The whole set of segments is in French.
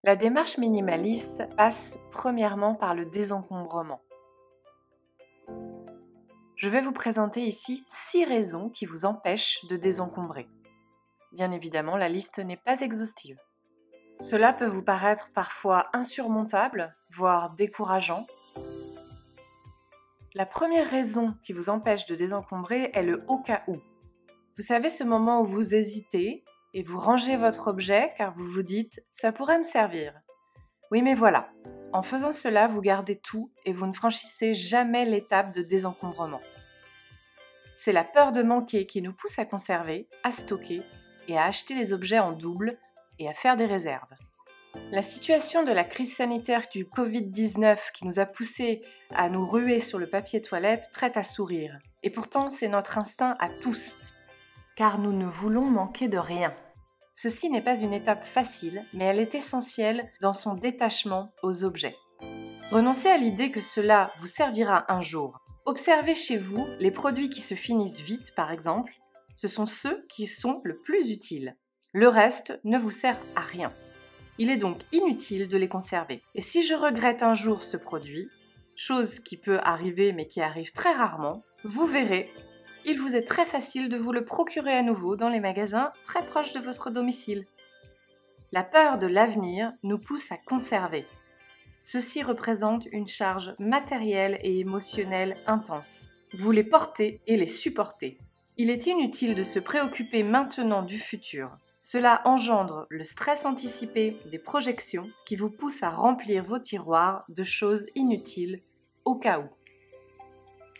La démarche minimaliste passe premièrement par le désencombrement. Je vais vous présenter ici 6 raisons qui vous empêchent de désencombrer. Bien évidemment, la liste n'est pas exhaustive. Cela peut vous paraître parfois insurmontable, voire décourageant. La première raison qui vous empêche de désencombrer est le « au cas où ». Vous savez, ce moment où vous hésitez et vous rangez votre objet car vous vous dites « ça pourrait me servir ». Oui, mais voilà, en faisant cela, vous gardez tout et vous ne franchissez jamais l'étape de désencombrement. C'est la peur de manquer qui nous pousse à conserver, à stocker et à acheter les objets en double et à faire des réserves. La situation de la crise sanitaire du Covid-19 qui nous a poussés à nous ruer sur le papier toilette prête à sourire. Et pourtant, c'est notre instinct à tous, car nous ne voulons manquer de rien. Ceci n'est pas une étape facile, mais elle est essentielle dans son détachement aux objets. Renoncez à l'idée que cela vous servira un jour. Observez chez vous les produits qui se finissent vite, par exemple. Ce sont ceux qui sont le plus utiles. Le reste ne vous sert à rien. Il est donc inutile de les conserver. Et si je regrette un jour ce produit, chose qui peut arriver mais qui arrive très rarement, vous verrez, il vous est très facile de vous le procurer à nouveau dans les magasins très proches de votre domicile. La peur de l'avenir nous pousse à conserver. Ceci représente une charge matérielle et émotionnelle intense. Vous les portez et les supportez. Il est inutile de se préoccuper maintenant du futur. Cela engendre le stress anticipé des projections qui vous poussent à remplir vos tiroirs de choses inutiles au cas où.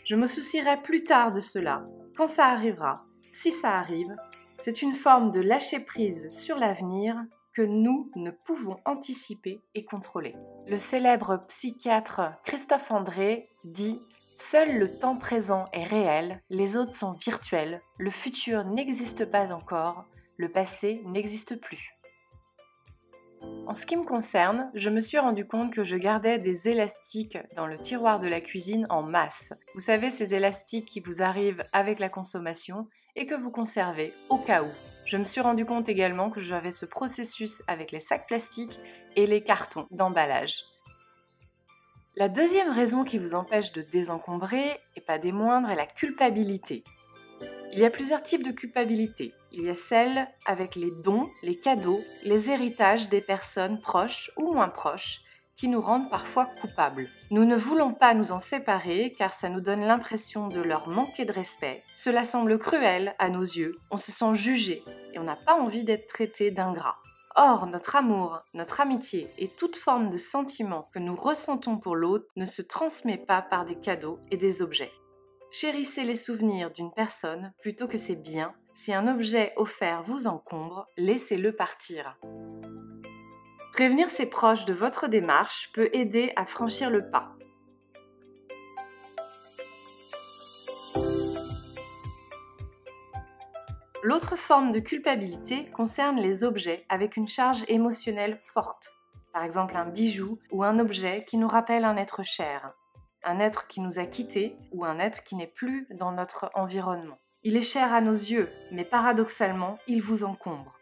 Je me soucierai plus tard de cela, quand ça arrivera, si ça arrive. C'est une forme de lâcher-prise sur l'avenir que nous ne pouvons anticiper et contrôler. Le célèbre psychiatre Christophe André dit « Seul le temps présent est réel, les autres sont virtuels, le futur n'existe pas encore, le passé n'existe plus. » En ce qui me concerne, je me suis rendu compte que je gardais des élastiques dans le tiroir de la cuisine en masse. Vous savez, ces élastiques qui vous arrivent avec la consommation et que vous conservez au cas où. Je me suis rendu compte également que j'avais ce processus avec les sacs plastiques et les cartons d'emballage. La deuxième raison qui vous empêche de désencombrer, et pas des moindres, est la culpabilité. Il y a plusieurs types de culpabilité. Il y a celle avec les dons, les cadeaux, les héritages des personnes proches ou moins proches qui nous rendent parfois coupables. Nous ne voulons pas nous en séparer car ça nous donne l'impression de leur manquer de respect. Cela semble cruel à nos yeux, on se sent jugé et on n'a pas envie d'être traité d'ingrat. Or, notre amour, notre amitié et toute forme de sentiment que nous ressentons pour l'autre ne se transmet pas par des cadeaux et des objets. Chérissez les souvenirs d'une personne plutôt que ses biens. Si un objet offert vous encombre, laissez-le partir. Prévenir ses proches de votre démarche peut aider à franchir le pas. L'autre forme de culpabilité concerne les objets avec une charge émotionnelle forte. Par exemple un bijou ou un objet qui nous rappelle un être cher. Un être qui nous a quittés ou un être qui n'est plus dans notre environnement. Il est cher à nos yeux, mais paradoxalement, il vous encombre.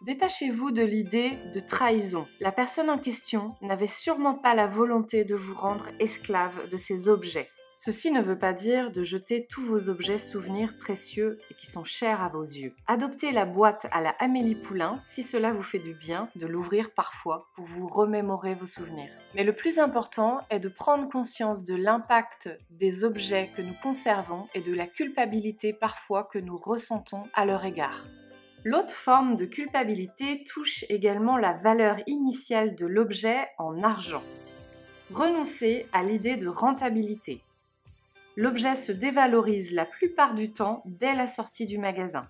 Détachez-vous de l'idée de trahison. La personne en question n'avait sûrement pas la volonté de vous rendre esclave de ces objets. Ceci ne veut pas dire de jeter tous vos objets souvenirs précieux et qui sont chers à vos yeux. Adoptez la boîte à la Amélie Poulain si cela vous fait du bien de l'ouvrir parfois pour vous remémorer vos souvenirs. Mais le plus important est de prendre conscience de l'impact des objets que nous conservons et de la culpabilité parfois que nous ressentons à leur égard. L'autre forme de culpabilité touche également la valeur initiale de l'objet en argent. Renoncez à l'idée de rentabilité. L'objet se dévalorise la plupart du temps dès la sortie du magasin.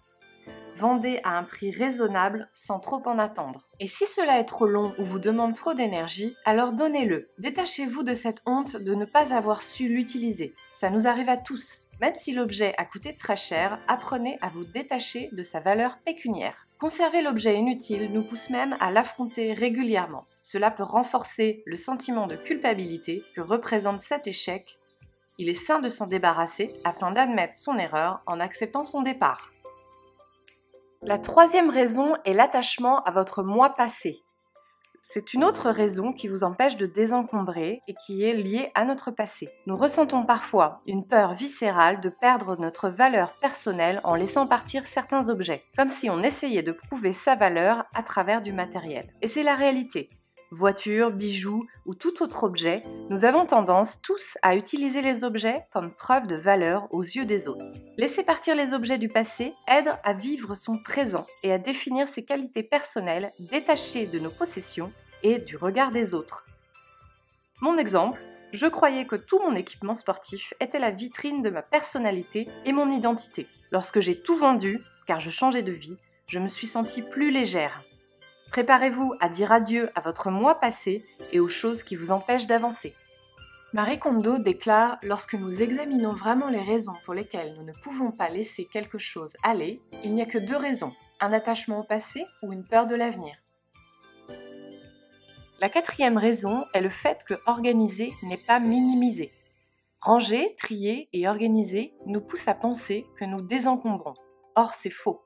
Vendez à un prix raisonnable sans trop en attendre. Et si cela est trop long ou vous demande trop d'énergie, alors donnez-le. Détachez-vous de cette honte de ne pas avoir su l'utiliser. Ça nous arrive à tous. Même si l'objet a coûté très cher, apprenez à vous détacher de sa valeur pécuniaire. Conserver l'objet inutile nous pousse même à l'affronter régulièrement. Cela peut renforcer le sentiment de culpabilité que représente cet échec. Il est sain de s'en débarrasser afin d'admettre son erreur en acceptant son départ. La troisième raison est l'attachement à votre moi passé. c'est une autre raison qui vous empêche de désencombrer et qui est liée à notre passé. Nous ressentons parfois une peur viscérale de perdre notre valeur personnelle en laissant partir certains objets, comme si on essayait de prouver sa valeur à travers du matériel. Et c'est la réalité. Voitures, bijoux ou tout autre objet, nous avons tendance tous à utiliser les objets comme preuve de valeur aux yeux des autres. Laisser partir les objets du passé aide à vivre son présent et à définir ses qualités personnelles détachées de nos possessions et du regard des autres. Mon exemple, je croyais que tout mon équipement sportif était la vitrine de ma personnalité et mon identité. Lorsque j'ai tout vendu, car je changeais de vie, je me suis sentie plus légère. Préparez-vous à dire adieu à votre moi passé et aux choses qui vous empêchent d'avancer. Marie Kondo déclare « Lorsque nous examinons vraiment les raisons pour lesquelles nous ne pouvons pas laisser quelque chose aller, il n'y a que 2 raisons, un attachement au passé ou une peur de l'avenir. » La 4e raison est le fait que organiser n'est pas minimiser. Ranger, trier et organiser nous pousse à penser que nous désencombrons. Or, c'est faux.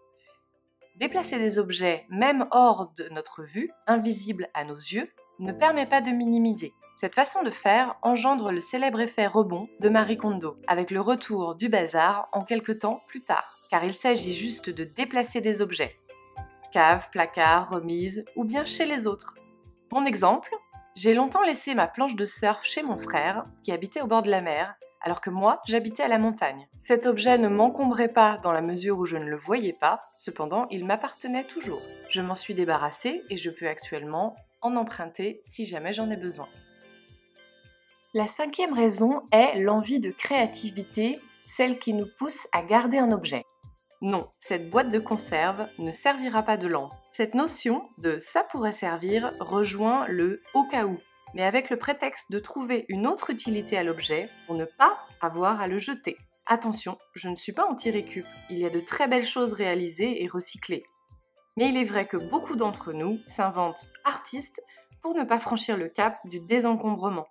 Déplacer des objets, même hors de notre vue, invisibles à nos yeux, ne permet pas de minimiser. Cette façon de faire engendre le célèbre effet rebond de Marie Kondo, avec le retour du bazar en quelque temps plus tard, car il s'agit juste de déplacer des objets. Cave, placard, remise, ou bien chez les autres. Mon exemple, j'ai longtemps laissé ma planche de surf chez mon frère, qui habitait au bord de la mer, alors que moi, j'habitais à la montagne. Cet objet ne m'encombrait pas dans la mesure où je ne le voyais pas, cependant, il m'appartenait toujours. Je m'en suis débarrassée et je peux actuellement en emprunter si jamais j'en ai besoin. La 5e raison est l'envie de créativité, celle qui nous pousse à garder un objet. Non, cette boîte de conserve ne servira pas de lampe. Cette notion de « ça pourrait servir » rejoint le « au cas où », mais avec le prétexte de trouver une autre utilité à l'objet pour ne pas avoir à le jeter. Attention, je ne suis pas anti-récup, il y a de très belles choses réalisées et recyclées. Mais il est vrai que beaucoup d'entre nous s'inventent artistes pour ne pas franchir le cap du désencombrement.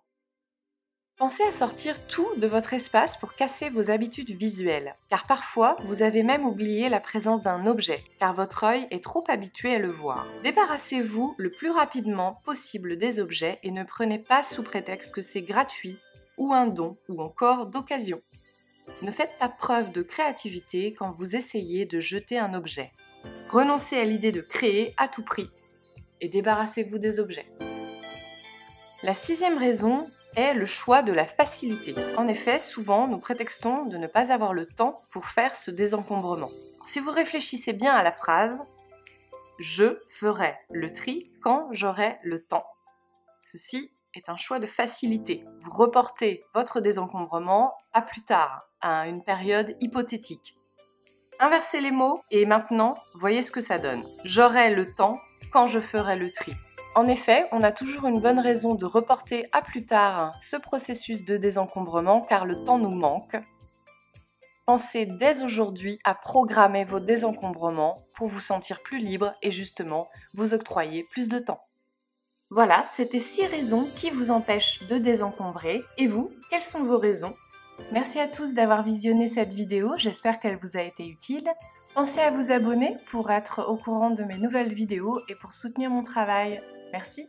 Pensez à sortir tout de votre espace pour casser vos habitudes visuelles, car parfois vous avez même oublié la présence d'un objet, car votre œil est trop habitué à le voir. Débarrassez-vous le plus rapidement possible des objets et ne prenez pas sous prétexte que c'est gratuit, ou un don, ou encore d'occasion. Ne faites pas preuve de créativité quand vous essayez de jeter un objet. Renoncez à l'idée de créer à tout prix et débarrassez-vous des objets. La 6e raison est le choix de la facilité. En effet, souvent, nous prétextons de ne pas avoir le temps pour faire ce désencombrement. Si vous réfléchissez bien à la phrase « Je ferai le tri quand j'aurai le temps », ceci est un choix de facilité. Vous reportez votre désencombrement à plus tard, à une période hypothétique. Inversez les mots et maintenant, voyez ce que ça donne. J'aurai le temps quand je ferai le tri. En effet, on a toujours une bonne raison de reporter à plus tard ce processus de désencombrement car le temps nous manque. Pensez dès aujourd'hui à programmer vos désencombrements pour vous sentir plus libre et justement vous octroyer plus de temps. Voilà, c'était 6 raisons qui vous empêchent de désencombrer. Et vous, quelles sont vos raisons ? Merci à tous d'avoir visionné cette vidéo, j'espère qu'elle vous a été utile. Pensez à vous abonner pour être au courant de mes nouvelles vidéos et pour soutenir mon travail. Merci.